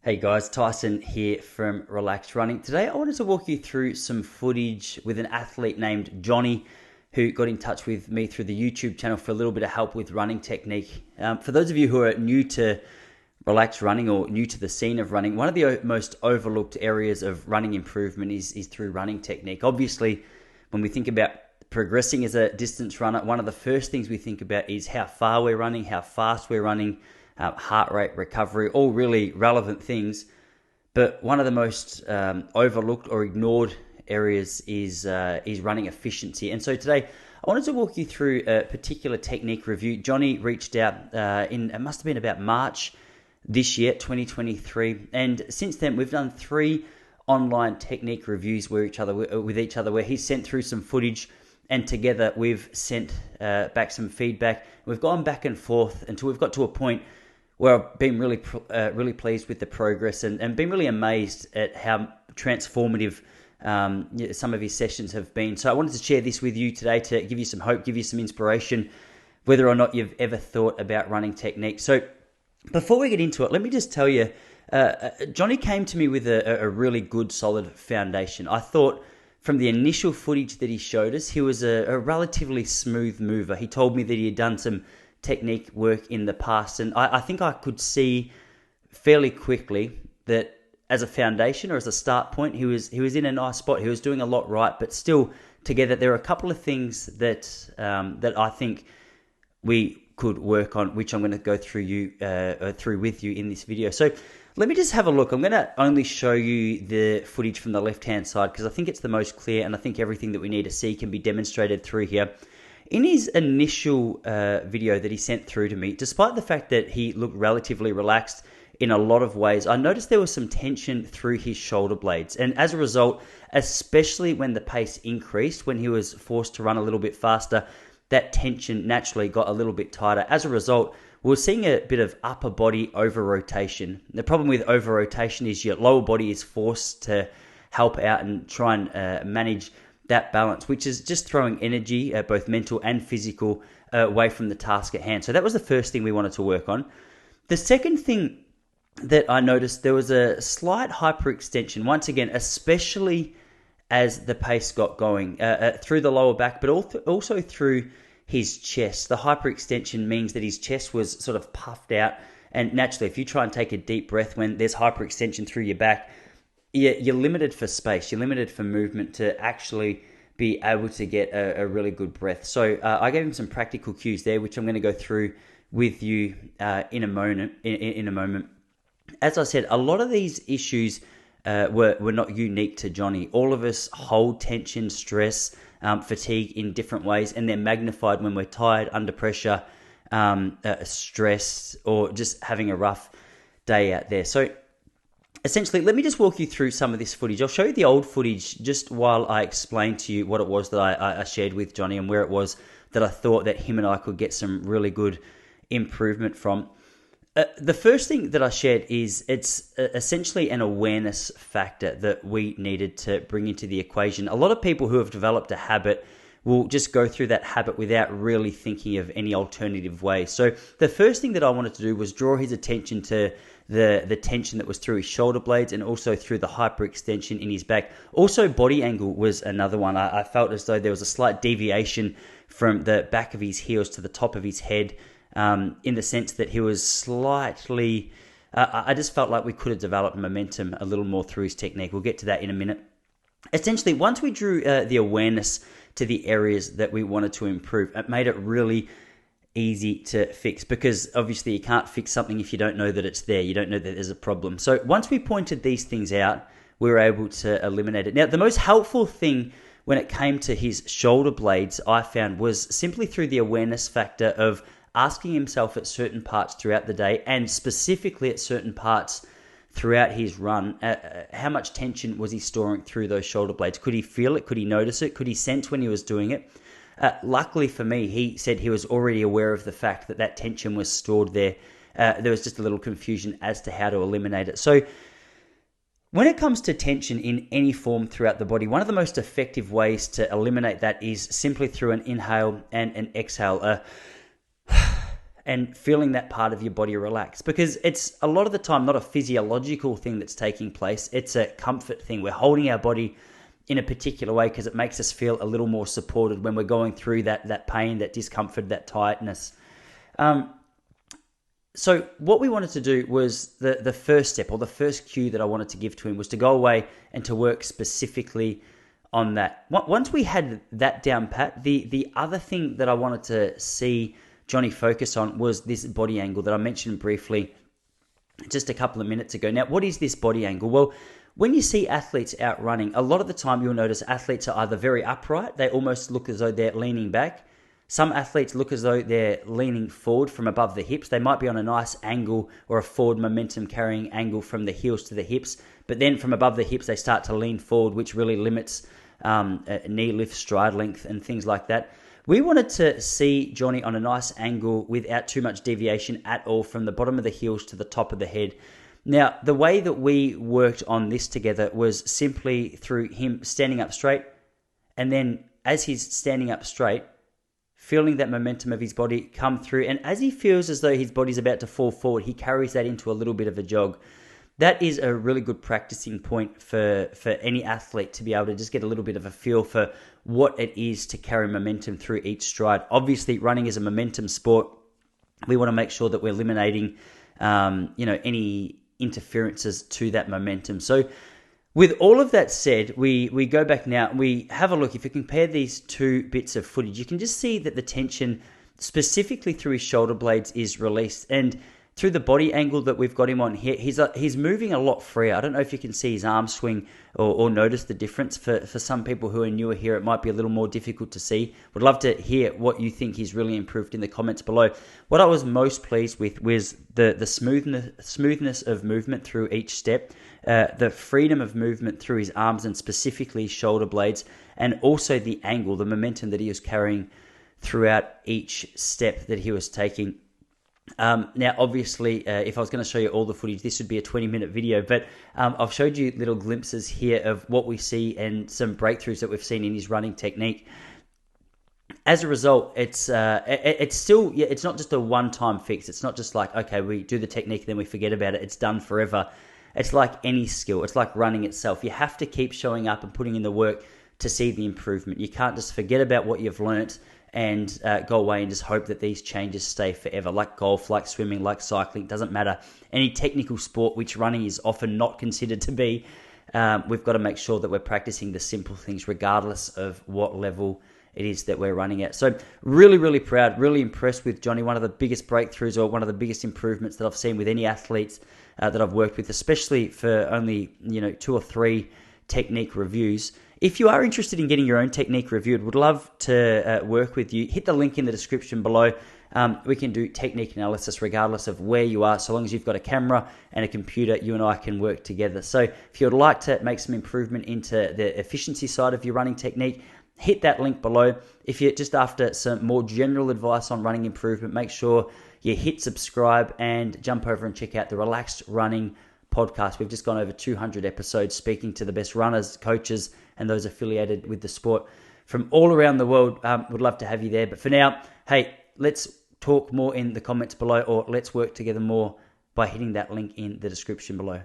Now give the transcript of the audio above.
Hey guys, Tyson here from Relaxed Running. Today I wanted to walk you through some footage with an athlete named Johnny who got in touch with me through the YouTube channel for a little bit of help with running technique. For those of you who are new to relaxed running or new to the scene of running, one of the most overlooked areas of running improvement is through running technique. Obviously, when we think about progressing as a distance runner, one of the first things we think about is how far we're running, how fast we're running, heart rate, recovery, all really relevant things. But one of the most overlooked or ignored areas is running efficiency. And so today I wanted to walk you through a particular technique review. Johnny reached out it must have been about March this year, 2023. And since then we've done 3 online technique reviews with each other where he's sent through some footage and together we've sent back some feedback. We've gone back and forth until we've got to a point where I've been really pleased with the progress and been really amazed at how transformative some of his sessions have been. So I wanted to share this with you today to give you some hope, give you some inspiration, whether or not you've ever thought about running technique. So before we get into it, let me just tell you, Johnny came to me with a really good, solid foundation. I thought from the initial footage that he showed us, he was a relatively smooth mover. He told me that he had done some technique work in the past, and I think I could see fairly quickly that as a foundation or as a start point, he was in a nice spot. He was doing a lot right, but still together there are a couple of things that I think we could work on, which I'm going to go through with you in this video. So let me just have a look. I'm going to only show you the footage from the left-hand side because I think it's the most clear, and I think everything that we need to see can be demonstrated through here. In his initial video that he sent through to me, despite the fact that he looked relatively relaxed in a lot of ways, I noticed there was some tension through his shoulder blades. And as a result, especially when the pace increased, when he was forced to run a little bit faster, that tension naturally got a little bit tighter. As a result, we're seeing a bit of upper body over-rotation. The problem with over-rotation is your lower body is forced to help out and try and manage that balance, which is just throwing energy, both mental and physical, away from the task at hand. So that was the first thing we wanted to work on. The second thing that I noticed, there was a slight hyperextension, once again, especially as the pace got going, through the lower back, but also through his chest. The hyperextension means that his chest was sort of puffed out, and naturally, if you try and take a deep breath when there's hyperextension through your back, you're limited for space, you're limited for movement to actually be able to get a really good breath. So I gave him some practical cues there, which I'm going to go through with you in a moment. As I said, a lot of these issues were not unique to Johnny. All of us hold tension, stress, fatigue in different ways, and they're magnified when we're tired, under pressure, stressed, or just having a rough day out there. So essentially, let me just walk you through some of this footage. I'll show you the old footage just while I explain to you what it was that I shared with Johnny and where it was that I thought that him and I could get some really good improvement from. The first thing that I shared is it's essentially an awareness factor that we needed to bring into the equation. A lot of people who have developed a habit will just go through that habit without really thinking of any alternative way. So the first thing that I wanted to do was draw his attention to the tension that was through his shoulder blades and also through the hyperextension in his back. Also, body angle was another one. I felt as though there was a slight deviation from the back of his heels to the top of his head, in the sense that he was slightly... I just felt like we could have developed momentum a little more through his technique. We'll get to that in a minute. Essentially, once we drew the awareness to the areas that we wanted to improve, it made it really easy to fix, because obviously you can't fix something if you don't know that it's there. You don't know that there's a problem. So once we pointed these things out, we were able to eliminate it. Now, the most helpful thing when it came to his shoulder blades, I found, was simply through the awareness factor of asking himself at certain parts throughout the day, and specifically at certain parts throughout his run, how much tension was he storing through those shoulder blades? Could he feel it? Could he notice it? Could he sense when he was doing it? Luckily for me, he said he was already aware of the fact that that tension was stored there. There was just a little confusion as to how to eliminate it. So when it comes to tension in any form throughout the body, one of the most effective ways to eliminate that is simply through an inhale and an exhale. and feeling that part of your body relax, because it's a lot of the time not a physiological thing that's taking place. It's a comfort thing. We're holding our body in a particular way because it makes us feel a little more supported when we're going through that pain, that discomfort, that tightness. So what we wanted to do was the first step, or the first cue that I wanted to give to him, was to go away and to work specifically on that. Once we had that down pat, the other thing that I wanted to see Johnny focus on was this body angle that I mentioned briefly just a couple of minutes ago. Now, what is this body angle? Well, when you see athletes out running, a lot of the time you'll notice athletes are either very upright, they almost look as though they're leaning back. Some athletes look as though they're leaning forward from above the hips. They might be on a nice angle or a forward momentum carrying angle from the heels to the hips, but then from above the hips they start to lean forward, which really limits knee lift, stride length, and things like that. We wanted to see Johnny on a nice angle without too much deviation at all from the bottom of the heels to the top of the head. Now, the way that we worked on this together was simply through him standing up straight, and then as he's standing up straight, feeling that momentum of his body come through, and as he feels as though his body's about to fall forward, he carries that into a little bit of a jog. That is a really good practicing point for any athlete to be able to just get a little bit of a feel for what it is to carry momentum through each stride. Obviously, running is a momentum sport. We want to make sure that we're eliminating, any interferences to that momentum. So with all of that said, we go back now and we have a look. If you compare these two bits of footage, you can just see that the tension specifically through his shoulder blades is released, and through the body angle that we've got him on here, he's moving a lot freer. I don't know if you can see his arm swing or notice the difference. For some people who are newer here, it might be a little more difficult to see. Would love to hear what you think he's really improved in the comments below. What I was most pleased with was the smoothness of movement through each step, the freedom of movement through his arms and specifically shoulder blades, and also the angle, the momentum that he was carrying throughout each step that he was taking. Now, obviously, if I was going to show you all the footage, this would be a 20-minute video, but I've showed you little glimpses here of what we see and some breakthroughs that we've seen in his running technique. As a result, it's still, it's not just a one-time fix. It's not just like, okay, we do the technique, then we forget about it. It's done forever. It's like any skill. It's like running itself. You have to keep showing up and putting in the work to see the improvement. You can't just forget about what you've learnt and go away and just hope that these changes stay forever. Like golf, like swimming, like cycling, doesn't matter. Any technical sport, which running is often not considered to be, we've got to make sure that we're practicing the simple things regardless of what level it is that we're running at. So really, really proud, really impressed with Johnny. One of the biggest breakthroughs or one of the biggest improvements that I've seen with any athletes that I've worked with, especially for only 2 or 3 technique reviews. If you are interested in getting your own technique reviewed, would love to work with you. Hit the link in the description below. We can do technique analysis regardless of where you are. So long as you've got a camera and a computer, you and I can work together. So if you would like to make some improvement into the efficiency side of your running technique, hit that link below. If you're just after some more general advice on running improvement, make sure you hit subscribe and jump over and check out the Relaxed Running podcast. We've just gone over 200 episodes speaking to the best runners, coaches, and those affiliated with the sport from all around the world. Would love to have you there. But for now, hey, let's talk more in the comments below, or let's work together more by hitting that link in the description below.